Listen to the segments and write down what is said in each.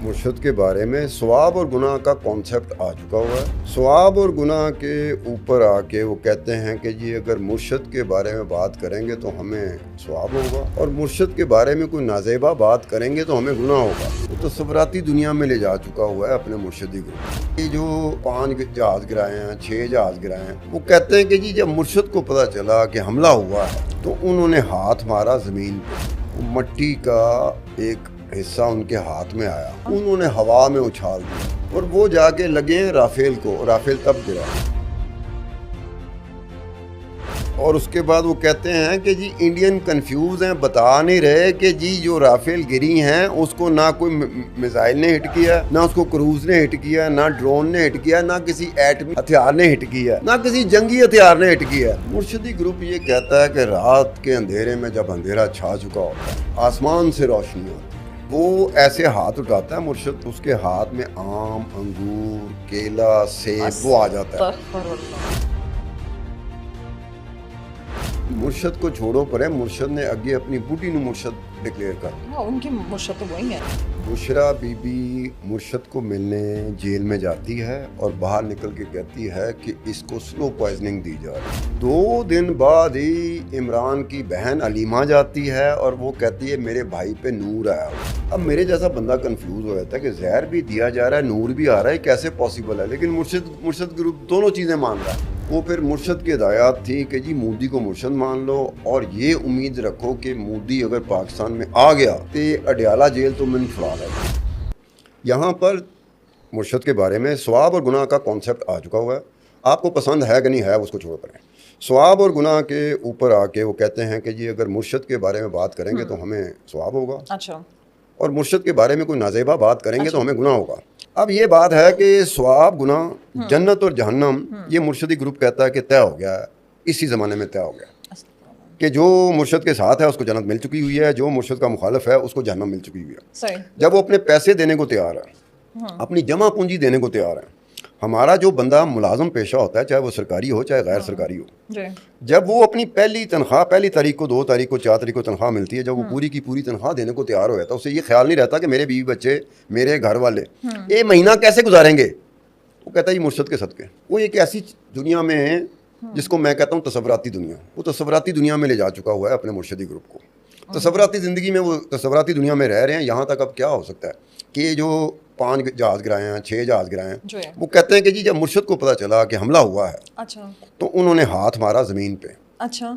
मुर्शद के बारे में सवाब और गुनाह का कॉन्सेप्ट आ चुका हुआ है। सवाब और गुनाह के ऊपर आके वो कहते हैं कि जी अगर मुर्शद के बारे में बात करेंगे तो हमें सवाब होगा और मुर्शद के बारे में कोई नाजेबा बात करेंगे तो हमें गुनाह होगा। वो तो सफराती दुनिया में ले जा चुका हुआ है अपने मुर्शदी ग्रुप। ये जो 5 जहाज गिराए हैं, 6 जहाज गिराए हैं, वो कहते हैं कि जी जब मुर्शद को पता चला कि हमला हुआ है तो उन्होंने हाथ मारा ज़मीन पर। मट्टी का एक हिस्सा उनके हाथ में आया, उन्होंने हवा में उछाल दिया और वो जाके लगे राफेल को। राफेल तब गिरा और उसके बाद वो कहते हैं कि जी इंडियन कंफ्यूज हैं, बता नहीं रहे कि जी जो राफेल गिरी हैं उसको ना कोई मिसाइल ने हिट किया, ना उसको क्रूज ने हिट किया, ना ड्रोन ने हिट किया, ना किसी एटमी हथियार ने हिट किया, ना किसी जंगी हथियार ने हिट किया। मुर्शदी ग्रुप ये कहता है कि रात के अंधेरे में जब अंधेरा छा चुका होता है आसमान से रोशनी आती है। वो ऐसे हाथ उठाता है मुर्शद, उसके हाथ में आम, अंगूर, केला, सेब वो आ जाता है। मुर्शद को छोड़ो पर है, मुर्शद ने अगे अपनी बूटी नु मुर्शद डिक्लेयर कर दिया। उनकी मुर्शद तो वही है। बुशरा बीबी मुर्शद को मिलने जेल में जाती है और बाहर निकल के कहती है कि इसको स्लो पॉइजनिंग दी जा रही है। 2 दिन बाद ही इमरान की बहन अलीमा जाती है और वो कहती है मेरे भाई पे नूर आया। अब मेरे जैसा बंदा कंफ्यूज हो जाता है कि जहर भी दिया जा रहा है, नूर भी आ रहा है, कैसे पॉसिबल है? लेकिन मुर्शद ग्रुप दोनों चीज़ें मान रहा है। वो फिर मुर्शद की हिदायत थी कि जी मोदी को मुर्शद मान लो और ये उम्मीद रखो कि मोदी अगर पाकिस्तान में आ गया तो अडयाला जेल तो मैंने छुड़ा लेगा। यहाँ पर मुर्शद के बारे में सवाब और गुनाह का कॉन्सेप्ट आ चुका हुआ है। आपको पसंद है कि नहीं है उसको छोड़ करें। सवाब और गुनाह के ऊपर आके वो कहते हैं कि जी अगर मुर्शद के बारे में बात करेंगे तो हमें सवाब होगा, अच्छा, और मुर्शद के बारे में कोई नाजेबा बात करेंगे तो हमें गुनाह होगा। अब ये बात है कि सवाब, गुनाह, जन्नत और जहन्नम ये मुर्शदी ग्रुप कहता है कि तय हो गया है, इसी ज़माने में तय हो गया कि जो मुर्शद के साथ है उसको जन्नत मिल चुकी हुई है, जो मुर्शद का मुखालिफ है उसको जहन्नम मिल चुकी हुई है। जब वो अपने पैसे देने को तैयार है, अपनी जमा पूंजी देने को तैयार है। हमारा जो बंदा मुलाजम पेशा होता है, चाहे वो सरकारी हो चाहे गैर सरकारी हो, जब वो अपनी पहली तनख्वाह, पहली तारीख को, 2 तारीख को, 4 तारीख को तनख्वाह मिलती है, जब वो पूरी की पूरी तनख्वाह देने को तैयार हो जाता है, उसे ये ख्याल नहीं रहता कि मेरे बीवी बच्चे, मेरे घर वाले ये महीना कैसे गुजारेंगे। वो कहता है ये मुर्शद के सदके। वो एक ऐसी दुनिया में है जिसको मैं कहता हूँ तसव्वुराती दुनिया। वो तसव्वुराती दुनिया में ले जा चुका हुआ है अपने मुर्शदी ग्रुप को। तसव्वुराती ज़िंदगी में वो तसव्वुराती दुनिया में रह रहे हैं। यहाँ तक अब क्या हो सकता है कि जो 5 जहाज गिराए हैं, 6 जहाज गिराए हैं, वो कहते हैं कि जी जब मुर्शद को पता चला कि हमला हुआ है, अच्छा, तो उन्होंने हाथ मारा ज़मीन पे। अच्छा,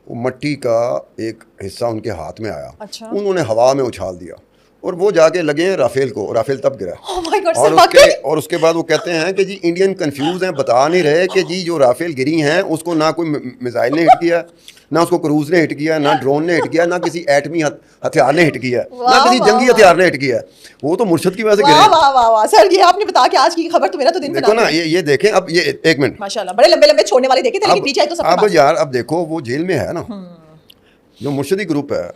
वो मट्टी का एक हिस्सा उनके हाथ में आया, अच्छा, उन्होंने हवा में उछाल दिया और वो जाके लगे राफेल को। राफेल तब गिरा। Oh my God, और उसके बाद वो कहते हैं कि जी इंडियन कंफ्यूज हैं, बता नहीं रहे कि जी जो राफेल गिरी हैं उसको ना कोई मिसाइल ने हिट किया, ना उसको क्रूज ने हिट किया, ना ड्रोन ने हिट किया, ना किसी एटमी हथियार ने हिट किया, ना किसी जंगी हथियार ने हिट किया। वो तो मुर्शद की वजह से गिरे। वाह वाह वाह सर, ये आपने बता के आज की खबर तो मेरा तो दिन देखो ना, ये देखें। अब ये 1 मिनट, माशाल्लाह, बड़े लंबे लंबे छोड़ने वाले देखे थे, लेकिन पीछे आए तो सब अब यार अब देखो वो जेल में है ना, जो मुर्शदी ग्रुप है।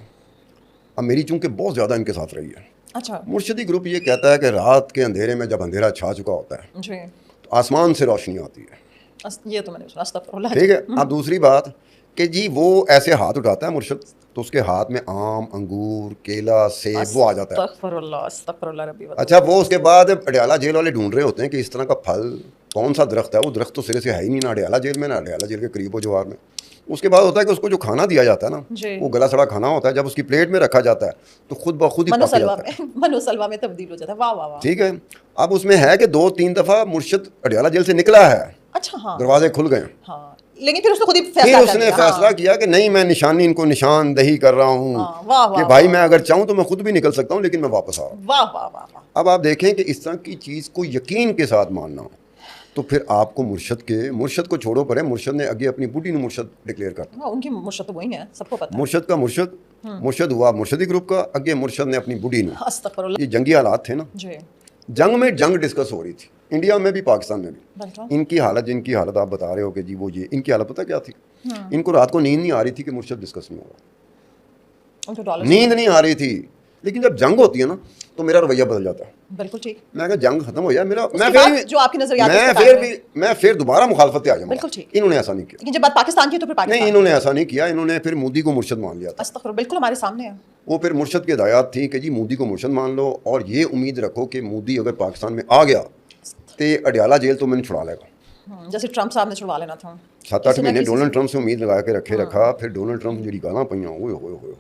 अब मेरी चूंकि बहुत ज़्यादा इनके साथ रही है। अच्छा, मुर्शदी ग्रुप ये कहता है कि रात के अंधेरे में जब अंधेरा छा चुका होता है जी, तो आसमान से रोशनी आती है। ये तो मैंने सुना। अस्तगफुरुल्लाह। ठीक है। अब दूसरी बात कि जी वो ऐसे हाथ उठाता है मुर्शद, तो उसके हाथ में आम, अंगूर, केला, सेब वो आ जाता है। अस्तगफुरुल्लाह, अस्तगफुरुल्लाह रब्बी। अच्छा, वो उसके बाद अडयाला जेल वाले ढूंढ रहे होते हैं कि इस तरह का फल कौन सा दरख्त है। वो दरख्त तो सिरे से है ही नहीं, ना अडयाला जेल में, ना अडयाला जेल के करीब हो जवार में। उसके बाद होता है कि उसको जो खाना दिया जाता है ना, वो गला सड़ा खाना होता है। जब उसकी प्लेट में रखा जाता है तो खुद ब खुद ही पक जाता है, मनोसलवा में तब्दील हो जाता है। वाह वाह वाह। ठीक है। अब उसमें है कि 2-3 दफ़ा मुर्शद अडयाला जेल से निकला है। अच्छा, हाँ, दरवाजे खुल गए। हाँ, लेकिन फिर उसने खुद ही उसने फैसला किया कि नहीं, मैं इनको निशानदही कर रहा हूँ कि भाई मैं अगर चाहूँ तो मैं खुद भी निकल सकता हूँ, लेकिन मैं वापस आ रहा हूँ। वाह वाह वाह। अब आप देखें कि इस तरह की चीज़ को यकीन के साथ मानना हो तो फिर आपको मुर्शद को छोड़ो पर है, मुर्शद ने अगे अपनी बूटी नु मुर्शद डिक्लेयर कर दिया। उनकी मुर्शद तो वही है, सबको पता है। मुर्शद का मुर्शद हुआ मुर्शदी ग्रुप का, अगे मुर्शद ने अपनी बूटी नु। अस्तगफुरुल्लाह। ये जंगी हालात थे ना, जंग में जंग डिस्कस हो रही थी, इंडिया में भी पाकिस्तान में भी। इनकी हालत, जिनकी हालत आप बता रहे हो कि जी वो ये, इनकी हालत पता क्या थी? इनको रात को नींद नहीं आ रही थी कि मुर्शद डिस्कस नहीं होगा। नींद नहीं आ रही थी लेकिन जब जंग होती है ना तो मेरा रवैया बदल जाता है। बिल्कुल ठीक। मैं कहा जंग खत्म हो जाए मेरा, उसके मैं बाद फिर जो आपकी नजरियात है, मैं उसके फिर बारे भी मैं फिर दोबारा मुखालफत पे आ जाऊंगा। बिल्कुल ठीक। इन्होंने ऐसा नहीं किया। लेकिन जब बात पाकिस्तान की तो फिर नहीं, पाकिस्तान इन्होंने ऐसा नहीं किया। इन्होंने फिर मोदी को मुर्शद मान लिया था। अस्तगफुर, बिल्कुल हमारे सामने है। वो फिर मुर्शद की हिदायत थी कि जी मोदी को मुर्शद मान लो और ये उम्मीद रखो कि मोदी अगर पाकिस्तान में आ गया तो अडियाला जेल तो मैंने छुड़ा लेगा। जैसे ट्रंप साहब ने छुड़वा लेना था। 7-8 महीने डोनाल्ड ट्रंप से उम्मीद लगा के रखा। फिर डोनाल्ड ट्रंप जी गालां पईयां, ओए होए होए।